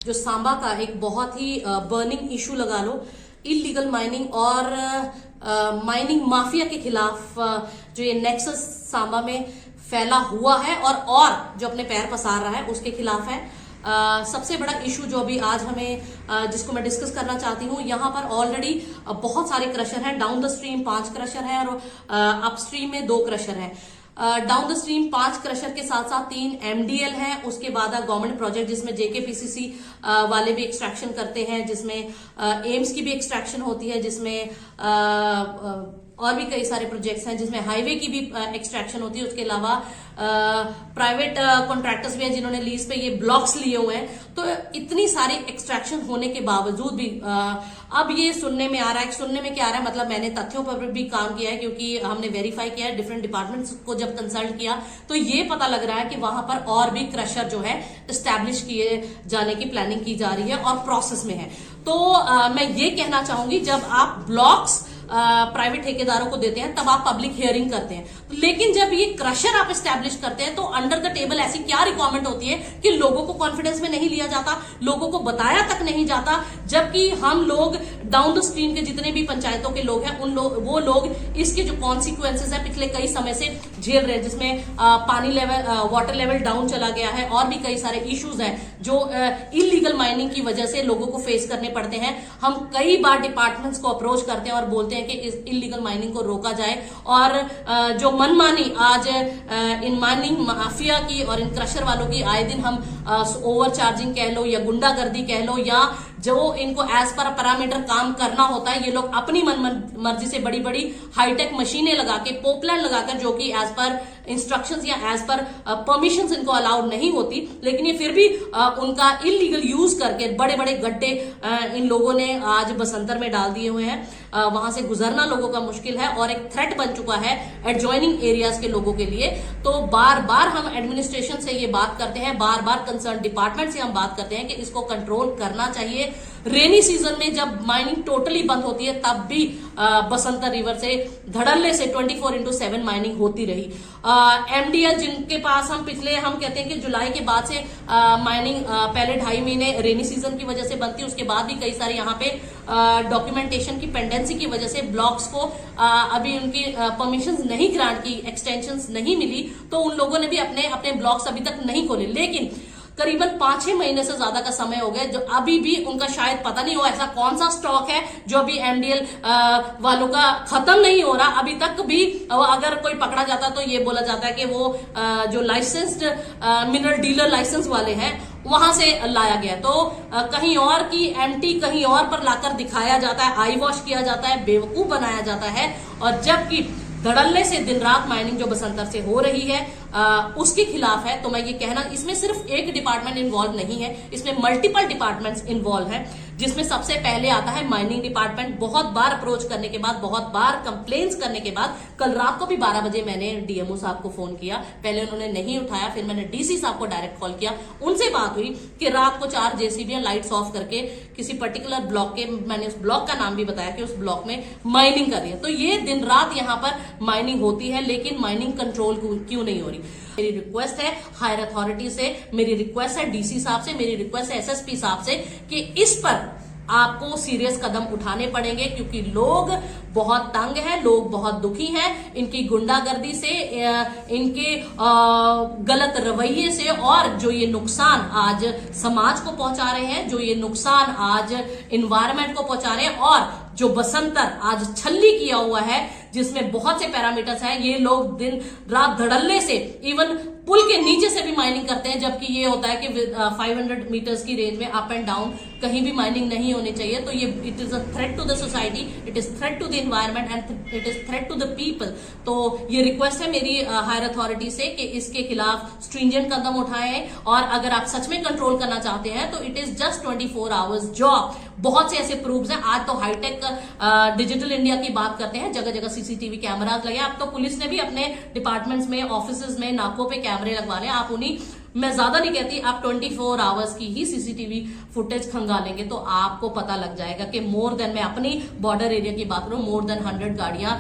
जो सांबा का एक बहुत ही बर्निंग इशू लगा लो, इलीगल माइनिंग और माइनिंग माफिया के खिलाफ जो ये नेक्सस सांबा में फैला हुआ है और जो अपने पैर पसार रहा है उसके खिलाफ है। सबसे बड़ा इशू जो अभी आज हमें जिसको मैं डिस्कस करना चाहती हूँ, यहाँ पर ऑलरेडी बहुत सारे क्रशर हैं। डाउन द स्ट्रीम 5 क्रशर हैं और अपस्ट्रीम में 2 क्रशर हैं। डाउन द स्ट्रीम 5 क्रशर के साथ साथ 3 MDL है। उसके बाद गवर्नमेंट प्रोजेक्ट जिसमें JKPCC वाले भी एक्सट्रैक्शन करते हैं, जिसमें एम्स की भी एक्सट्रैक्शन होती है, जिसमें और भी कई सारे प्रोजेक्ट्स हैं जिसमें हाईवे की भी एक्सट्रैक्शन होती है। उसके अलावा प्राइवेट कॉन्ट्रैक्टर्स भी हैं जिन्होंने लीज पे ये ब्लॉक्स लिए हुए हैं। तो इतनी सारी एक्सट्रैक्शन होने के बावजूद भी अब ये सुनने में आ रहा है, सुनने में क्या आ रहा है मतलब मैंने तथ्यों पर भी काम किया है, क्योंकि हमने वेरीफाई किया है, डिफरेंट डिपार्टमेंट्स को जब कंसल्ट किया तो ये पता लग रहा है कि वहां पर और भी क्रशर जो है एस्टैब्लिश किए जाने की प्लानिंग की जा रही है और प्रोसेस में है। तो मैं ये कहना चाहूंगी, जब आप ब्लॉक्स प्राइवेट ठेकेदारों को देते हैं तब आप पब्लिक हियरिंग करते हैं, लेकिन जब ये क्रशर आप एस्टैब्लिश करते हैं तो अंडर द टेबल ऐसी क्या रिक्वायरमेंट होती है कि लोगों को कॉन्फिडेंस में नहीं लिया जाता, लोगों को बताया तक नहीं जाता। जबकि हम लोग डाउन द स्ट्रीम के जितने भी पंचायतों के लोग हैं वो लोग इसके जो कॉन्सिक्वेंसेस है पिछले कई समय से झेल रहे हैं, जिसमें पानी लेवल वाटर लेवल डाउन चला गया है और भी कई सारे इश्यूज हैं जो इलीगल माइनिंग की वजह से लोगों को फेस करने पड़ते हैं। हम कई बार डिपार्टमेंट्स को अप्रोच करते हैं और बोलते हैं कि इस इलीगल माइनिंग को रोका जाए, और जो मनमानी आज इन माइनिंग माफिया की और इन क्रशर वालों की आए दिन हम ओवर चार्जिंग कह लो या गुंडागर्दी कह लो, या जो इनको एज पर पैरामीटर काम करना होता है, ये लोग अपनी मर्जी से बड़ी बड़ी हाईटेक मशीनें लगा के पोपलाइन लगाकर, जो कि एज पर इंस्ट्रक्शंस या एज पर परमिशंस इनको अलाउड नहीं होती, लेकिन ये फिर भी उनका इलीगल यूज करके बड़े बड़े गड्ढे इन लोगों ने आज बसंतर में डाल दिए हुए हैं। वहां से गुजरना लोगों का मुश्किल है और एक थ्रेट बन चुका है एडजॉइनिंग एरियाज के लोगों के लिए। तो बार बार हम एडमिनिस्ट्रेशन से ये बात करते हैं, बार बार कंसर्न डिपार्टमेंट से हम बात करते हैं कि इसको कंट्रोल करना चाहिए। रेनी सीजन में जब माइनिंग टोटली बंद होती है तब भी बसंतर रिवर से धड़ल्ले से 24/7 माइनिंग होती रही। MDL जिनके पास हम कहते हैं कि जुलाई के बाद से माइनिंग पहले 2.5 महीने रेनी सीजन की वजह से बनती है, उसके बाद भी कई सारे यहाँ पे डॉक्यूमेंटेशन की पेंडेंसी की वजह से ब्लॉक्स को अभी उनकी परमिशंस नहीं ग्रांट की, एक्सटेंशंस नहीं मिली, तो उन लोगों ने भी अपने ब्लॉक्स अभी तक नहीं खोले। लेकिन करीबन 5-6 महीने से ज्यादा का समय हो गया, जो अभी भी उनका शायद पता नहीं हो ऐसा कौन सा स्टॉक है जो अभी MDL वालों का खत्म नहीं हो रहा। अभी तक भी अगर कोई पकड़ा जाता तो ये बोला जाता है कि वो जो लाइसेंस्ड मिनरल डीलर लाइसेंस वाले हैं वहां से लाया गया, तो कहीं और की एमटी कहीं और पर लाकर दिखाया जाता है, आई वॉश किया जाता है, बेवकूफ बनाया जाता है। और जबकि धड़ल्ले से दिन रात माइनिंग जो बसंतर से हो रही है उसके खिलाफ है। तो मैं ये कहना, इसमें सिर्फ एक डिपार्टमेंट इन्वॉल्व नहीं है, इसमें मल्टीपल डिपार्टमेंट्स इन्वॉल्व हैं, जिसमें सबसे पहले आता है माइनिंग डिपार्टमेंट। बहुत बार अप्रोच करने के बाद, बहुत बार कंप्लेंट्स करने के बाद, कल रात को भी 12 बजे मैंने DMO साहब को फोन किया, पहले उन्होंने नहीं उठाया, फिर मैंने DC साहब को डायरेक्ट कॉल किया, उनसे बात हुई कि रात को 4 JCB लाइट्स ऑफ करके किसी पर्टिकुलर ब्लॉक के, मैंने उस ब्लॉक का नाम भी बताया कि उस ब्लॉक में माइनिंग कर रही है। तो ये दिन रात यहाँ पर माइनिंग होती है, लेकिन माइनिंग कंट्रोल क्यों नहीं हो रही? मेरी रिक्वेस्ट है हायर अथॉरिटी से, मेरी रिक्वेस्ट है DC साहब से, मेरी रिक्वेस्ट है SSP साहब से कि इस पर आपको सीरियस कदम उठाने पड़ेंगे, क्योंकि लोग बहुत तंग हैं, लोग बहुत दुखी हैं इनकी गुंडागर्दी से, इनके गलत रवैये से, और जो ये नुकसान आज समाज को पहुंचा रहे हैं, जो ये नुकसान आज इन्वायरमेंट को पहुंचा रहे हैं, और जो बसंतर आज छल्ली किया हुआ है जिसमें बहुत से पैरामीटर्स हैं। ये लोग दिन रात धड़ल्ले से इवन पुल के नीचे से भी माइनिंग करते हैं, जबकि ये होता है कि 500 मीटर्स की रेंज में अप एंड डाउन कहीं भी माइनिंग नहीं होनी चाहिए। तो ये it is a threat to the society, it is threat to the environment and it is threat to the people. तो ये रिक्वेस्ट है मेरी हायर अथॉरिटी से कि इसके खिलाफ स्ट्रिंजेंट कदम उठाएं, और अगर आप सच में कंट्रोल करना चाहते हैं तो it is just 24 hours job. बहुत से ऐसे प्रूफ्स हैं, आज तो हाईटेक डिजिटल इंडिया की बात करते हैं, जगह जगह CCTV कैमराज लगे। अब तो पुलिस ने भी अपने डिपार्टमेंट्स में, ऑफिसेज में, नाकों पे कैमरे लगवाने, आप उन्हीं, मैं ज्यादा नहीं कहती, आप 24 आवर्स की ही CCTV फुटेज खंगालेंगे तो आपको पता लग जाएगा कि मोर देन, मैं अपनी बॉर्डर एरिया की बात करूं, मोर देन 100 गाड़ियां,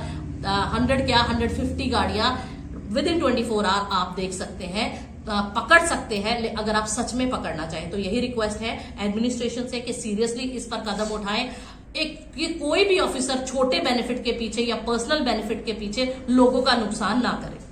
100 क्या 150 गाड़ियां विद इन 24 आवर आप देख सकते हैं पकड़ सकते हैं अगर आप सच में पकड़ना चाहें। तो यही रिक्वेस्ट है एडमिनिस्ट्रेशन से कि सीरियसली इस पर कदम उठाएं। ये कोई भी ऑफिसर छोटे बेनिफिट के पीछे या पर्सनल बेनिफिट के पीछे लोगों का नुकसान ना करे।